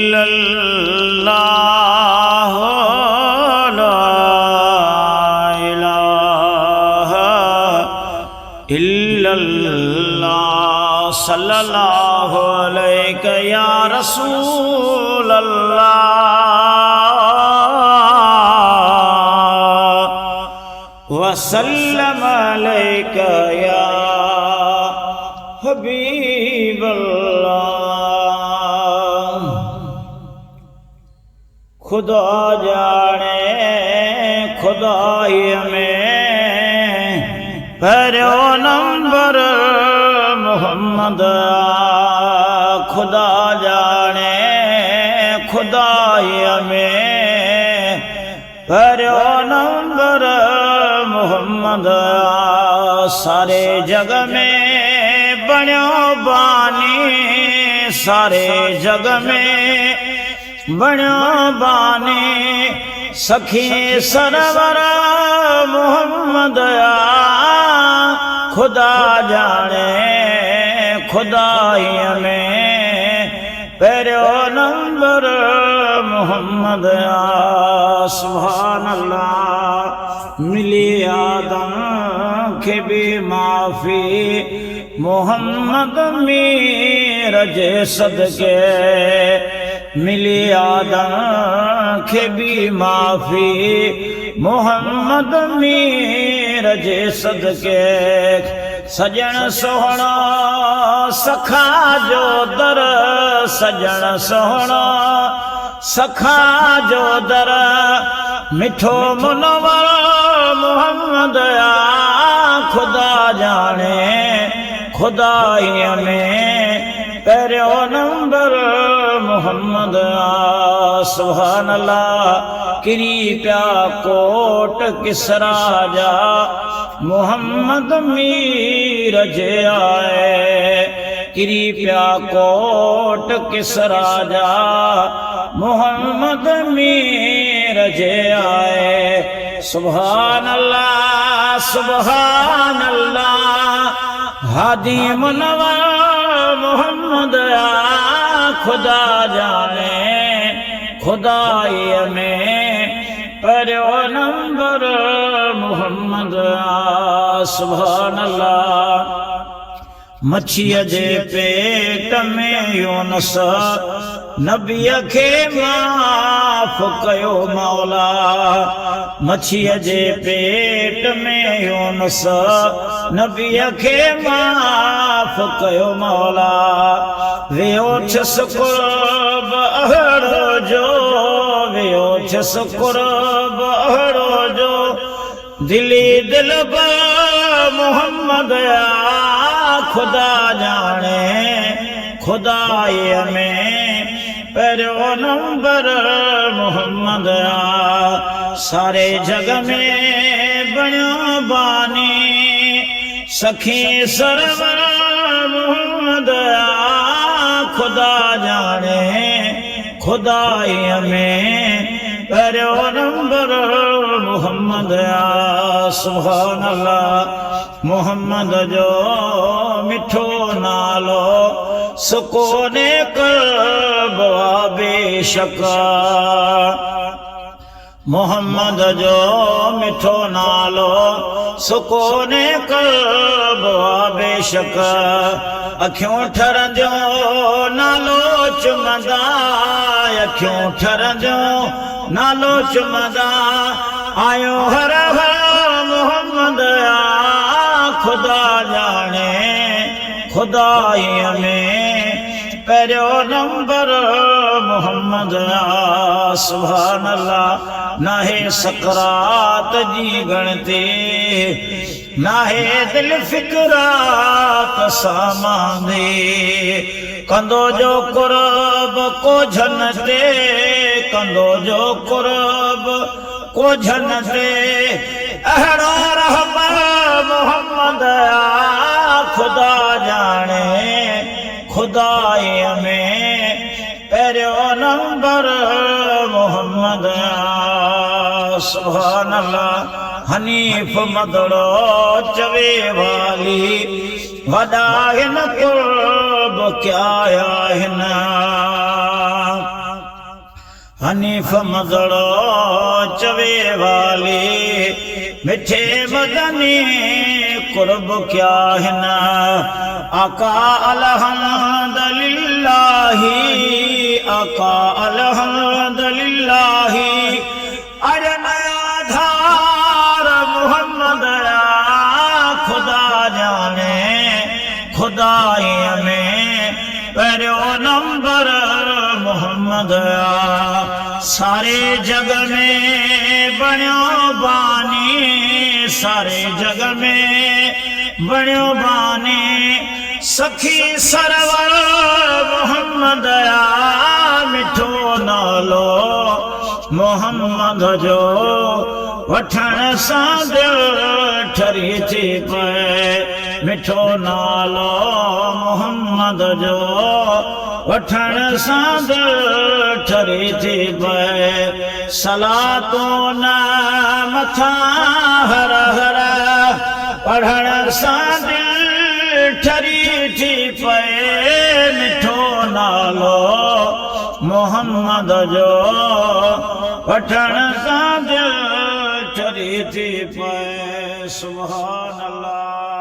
इल्लल्लाह ला इलाहा इल्लल्लाह सल्लल्लाहु अलैहि या रसूल अल्लाह वसल्लम अलैका या हबीब अल्लाह। खुदा जाने खुदाई में पहलो नंबर मोहम्मद खुदा जाने खुदाई में पहलो नंबर मोहम्मद सारे जग में बण्यो बानी सारे जग में बण्यो बानी सखी सरवर मोहम्मद खुदा जाने खुदाई में पहलो नंबर मोहम्मद सुभान अल्लाह। मिली आदम के भी माफी मोहम्मद मीरज सदके मिली आदम के भी माफी मोहम्मद मीरज सदके सजन सोहणो सखा जो दर सजन सोहणो सखा जो दर मिठो मुनवर मोहम्मद खुदा जाने खुदाई में पहलो नंबर मोहम्मद सुभान अल्लाह। किरी प्या कोट किसरा जा मोहम्मद मीरज आए किरी प्या कोट किसरा जा मोहम्मद मीरज आए। सुभान अल्लाह सुभान अल्लाह हादी मुनव्वर मोहम्मद खुदा जाने खुदाई में पहलो नंबर मोहम्मद सुभान अल्लाह। मच्छीअ जे पेट में यूनुस नबीअ खे माफ़ कयो मौला मच्छीअ जे पेट में यूनुस नबीअ खे माफ़ कयो मौला। वियो छस कुर्ब अहड़ो जो वियो छस कुर्ब अहड़ो जो दिली दिल मोहम्मद खुदा जाने खुदाई में पहलो नंबर मोहम्मद सारे जग में बण्यो बानी सखी सरवर मोहम्मद खुदा जाने खुदाई में पहलो नंबर मोहम्मद सुभान अल्लाह। मोहम्मद जो मिठो नालो सुकोने कल्ब बेशक मोहम्मद जो मिठो नालो सुकोने कल्ब बेशक। अखियों ठरंदियो नालो चुमंदा अखियों ठरंदियो नालो चुमंदा आयो हर हर मोहम्मद खुदा जाने खुदाई में पहलो नंबर मोहम्मद सुभान अल्लाह। नाहे सकरात जी गणती नाहे दिल फिकरात सामांदी कंदो जो कुर्ब को झनते कंदो जो कुर्ब को झनते अहड़ो रहमत मोहम्मद खुदा जाने खुदाई में पहलो नंबर मोहम्मद सुभान अल्लाह। हनीफ मदड़ो चवे वाली वॾा हिन कुर्ब क्या आहिन हनीफ मदड़ो चवे वाले मिठे मदनी कुर्ब क्या है ना आका अल्हम्दुलिल्लाही आका अल्हम्दुलिल्लाही अरे नया धार मोहम्मद खुदा जाने खुदाई में पहलो नंबर मोहम्मद सारे जग में बण्यो बानी सारे जग में बण्यो बानी सखी सरवर मोहम्मद मिठो नालो मोहम्मद जो वठण सां दिल ठरी थी पए मिठो नालो मोहम्मद जो वठण सां दिल ठरी थी पए सलातो न मथा हर हर पढ़ण सां दिल ठरी थी पए मिठो नालो मोहम्मद जो वठण सां दिल ठरी थी पए सुभान अल्लाह।